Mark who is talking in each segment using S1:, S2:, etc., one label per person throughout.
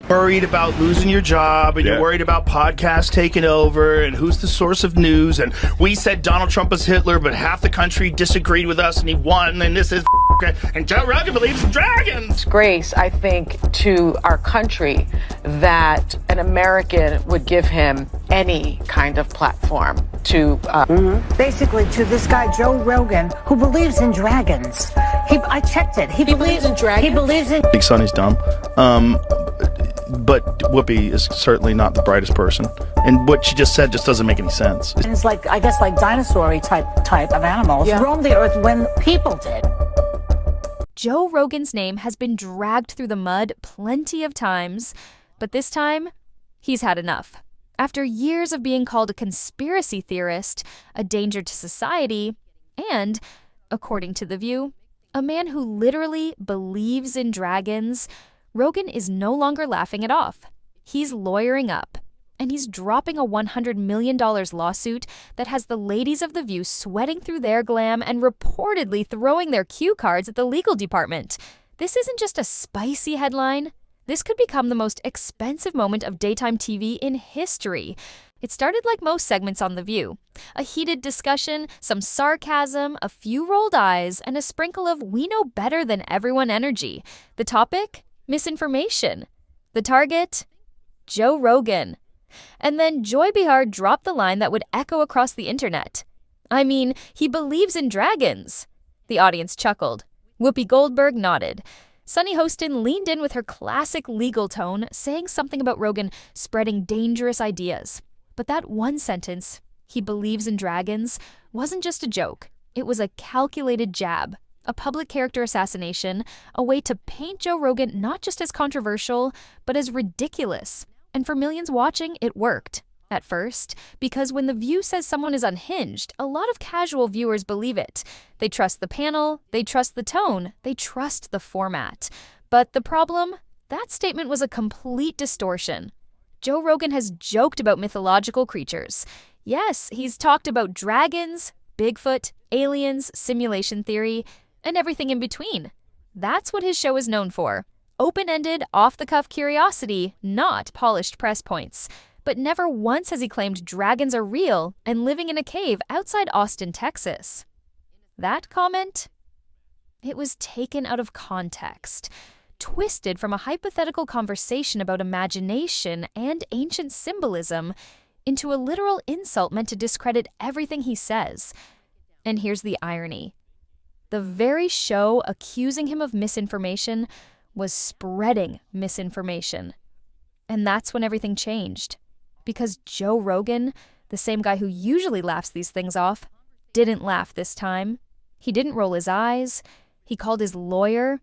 S1: Worried about losing your job, and you're worried about podcasts taking over, and who's the source of news, and we said Donald Trump was Hitler, but half the country disagreed with us, and he won, and this is and Joe Rogan believes in dragons.
S2: Disgrace, I think, to our country that an American would give him any kind of platform to...
S3: Basically, to this guy, Joe Rogan, who believes in dragons. I checked it. He believes in dragons? He believes in...
S1: Big Sonny's dumb. But Whoopi is certainly not the brightest person. And what she just said just doesn't make any sense.
S3: And it's like, I guess, like dinosaur-y type of animals roamed the earth when people did.
S4: Joe Rogan's name has been dragged through the mud plenty of times, but this time, he's had enough. After years of being called a conspiracy theorist, a danger to society, and, according to The View, a man who literally believes in dragons, Rogan is no longer laughing it off. He's lawyering up, and he's dropping a $100 million lawsuit that has the ladies of The View sweating through their glam and reportedly throwing their cue cards at the legal department. This isn't just a spicy headline. This could become the most expensive moment of daytime TV in history. It started like most segments on The View. A heated discussion, some sarcasm, a few rolled eyes, and a sprinkle of we know better than everyone energy. The topic? Misinformation. The target? Joe Rogan. And then Joy Behar dropped the line that would echo across the internet. I mean, he believes in dragons. The audience chuckled. Whoopi Goldberg nodded. Sunny Hostin leaned in with her classic legal tone, saying something about Rogan spreading dangerous ideas. But that one sentence, he believes in dragons, wasn't just a joke. It was a calculated jab, a public character assassination, a way to paint Joe Rogan not just as controversial, but as ridiculous. And for millions watching, it worked. At first, because when The View says someone is unhinged, a lot of casual viewers believe it. They trust the panel, they trust the tone, they trust the format. But the problem? That statement was a complete distortion. Joe Rogan has joked about mythological creatures. Yes, he's talked about dragons, Bigfoot, aliens, simulation theory, and everything in between. That's what his show is known for. Open-ended, off-the-cuff curiosity, not polished press points. But never once has he claimed dragons are real and living in a cave outside Austin, Texas. That comment? It was taken out of context, twisted from a hypothetical conversation about imagination and ancient symbolism into a literal insult meant to discredit everything he says. And here's the irony. The very show accusing him of misinformation was spreading misinformation. And that's when everything changed. Because Joe Rogan, the same guy who usually laughs these things off, didn't laugh this time. He didn't roll his eyes. He called his lawyer.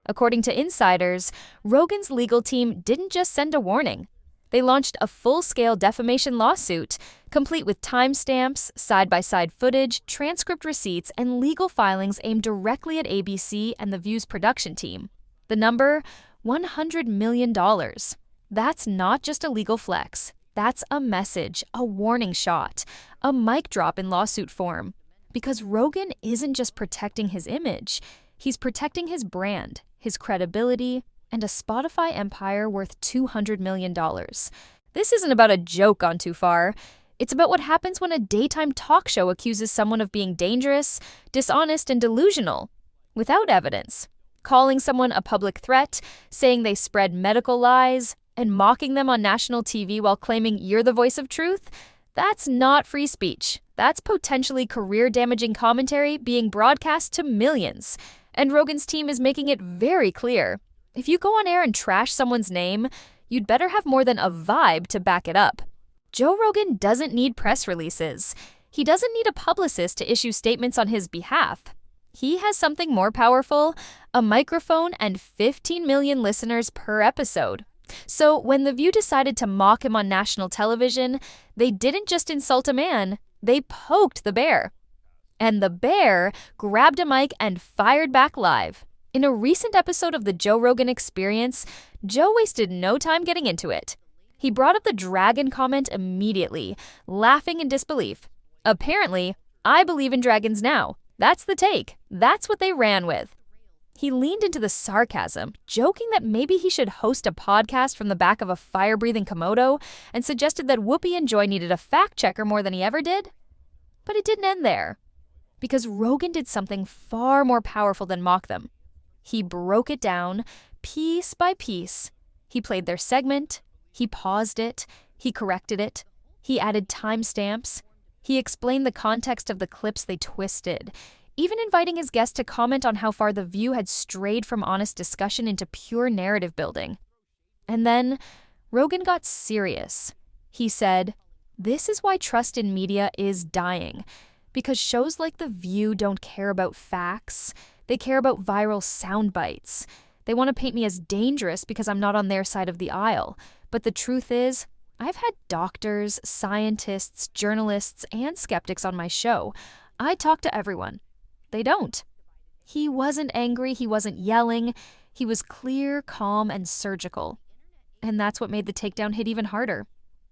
S4: According to insiders, Rogan's legal team didn't just send a warning. They launched a full-scale defamation lawsuit, complete with timestamps, side-by-side footage, transcript receipts, and legal filings aimed directly at ABC and The View's production team. The number? $100 million. That's not just a legal flex. That's a message, a warning shot, a mic drop in lawsuit form. Because Rogan isn't just protecting his image, he's protecting his brand, his credibility, and a Spotify empire worth $200 million. This isn't about a joke gone too far. It's about what happens when a daytime talk show accuses someone of being dangerous, dishonest, and delusional, without evidence. Calling someone a public threat, saying they spread medical lies, and mocking them on national TV while claiming you're the voice of truth, that's not free speech. That's potentially career-damaging commentary being broadcast to millions. And Rogan's team is making it very clear. If you go on air and trash someone's name, you'd better have more than a vibe to back it up. Joe Rogan doesn't need press releases. He doesn't need a publicist to issue statements on his behalf. He has something more powerful, a microphone and 15 million listeners per episode. So when The View decided to mock him on national television, they didn't just insult a man, they poked the bear. And the bear grabbed a mic and fired back live. In a recent episode of the Joe Rogan Experience, Joe wasted no time getting into it. He brought up the dragon comment immediately, laughing in disbelief. Apparently, I believe in dragons now. That's the take. That's what they ran with. He leaned into the sarcasm, joking that maybe he should host a podcast from the back of a fire-breathing Komodo, and suggested that Whoopi and Joy needed a fact-checker more than he ever did. But it didn't end there, because Rogan did something far more powerful than mock them. He broke it down, piece by piece. He played their segment, he paused it, he corrected it, he added timestamps, he explained the context of the clips they twisted, even inviting his guest to comment on how far The View had strayed from honest discussion into pure narrative building. And then Rogan got serious. He said, "This is why trust in media is dying, because shows like The View don't care about facts. They care about viral sound bites. They want to paint me as dangerous because I'm not on their side of the aisle. But the truth is, I've had doctors, scientists, journalists, and skeptics on my show. I talk to everyone. They don't." He wasn't angry, he wasn't yelling. He was clear, calm, and surgical. And that's what made the takedown hit even harder.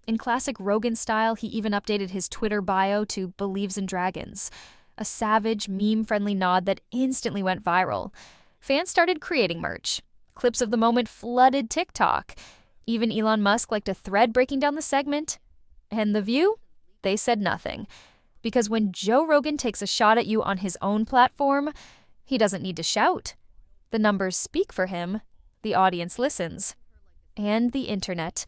S4: In classic Rogan style, he even updated his Twitter bio to "believes in dragons," a savage, meme-friendly nod that instantly went viral. Fans started creating merch. Clips of the moment flooded TikTok. Even Elon Musk liked a thread breaking down the segment. And The View? They said nothing. Because when Joe Rogan takes a shot at you on his own platform, he doesn't need to shout. The numbers speak for him. The audience listens. And the internet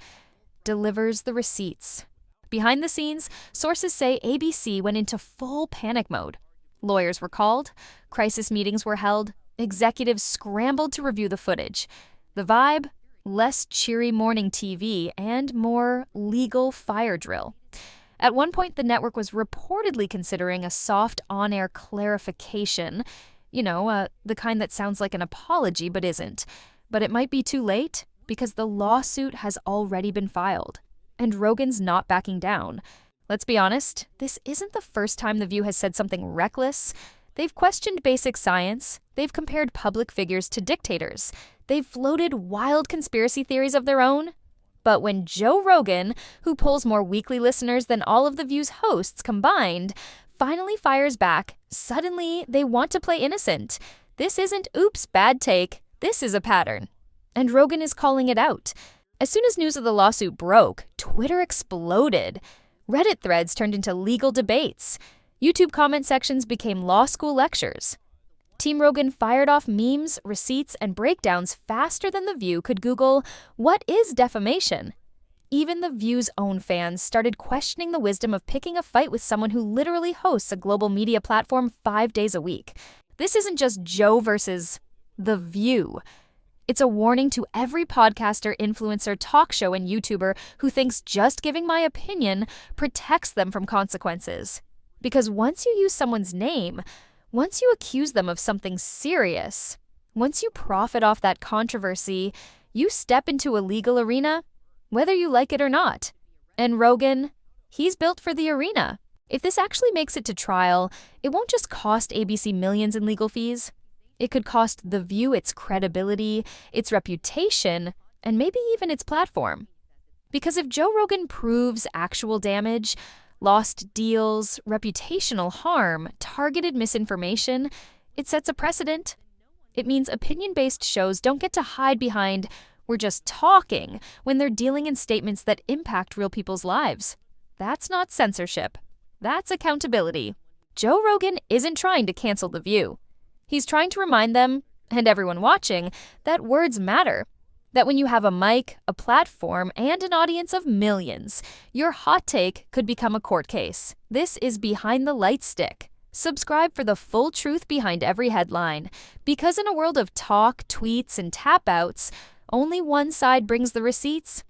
S4: delivers the receipts. Behind the scenes, sources say ABC went into full panic mode. Lawyers were called, crisis meetings were held, executives scrambled to review the footage. The vibe? Less cheery morning TV and more legal fire drill. At one point, the network was reportedly considering a soft on-air clarification. The kind that sounds like an apology but isn't. But it might be too late because the lawsuit has already been filed. And Rogan's not backing down. Let's be honest, this isn't the first time The View has said something reckless. They've questioned basic science. They've compared public figures to dictators. They've floated wild conspiracy theories of their own. But when Joe Rogan, who polls more weekly listeners than all of The View's hosts combined, finally fires back, suddenly they want to play innocent. This isn't oops, bad take. This is a pattern. And Rogan is calling it out. As soon as news of the lawsuit broke, Twitter exploded. Reddit threads turned into legal debates. YouTube comment sections became law school lectures. Team Rogan fired off memes, receipts, and breakdowns faster than The View could Google, "What is defamation?" Even The View's own fans started questioning the wisdom of picking a fight with someone who literally hosts a global media platform 5 days a week. This isn't just Joe versus The View. It's a warning to every podcaster, influencer, talk show, and YouTuber who thinks just giving my opinion protects them from consequences. Because once you use someone's name, once you accuse them of something serious, once you profit off that controversy, you step into a legal arena, whether you like it or not. And Rogan, he's built for the arena. If this actually makes it to trial, it won't just cost ABC millions in legal fees. It could cost The View its credibility, its reputation, and maybe even its platform. Because if Joe Rogan proves actual damage, lost deals, reputational harm, targeted misinformation, it sets a precedent. It means opinion-based shows don't get to hide behind "we're just talking" when they're dealing in statements that impact real people's lives. That's not censorship. That's accountability. Joe Rogan isn't trying to cancel The View. He's trying to remind them, and everyone watching, that words matter. That when you have a mic, a platform, and an audience of millions, your hot take could become a court case. This is Behind the Light Stick. Subscribe for the full truth behind every headline. Because in a world of talk, tweets, and tap-outs, only one side brings the receipts,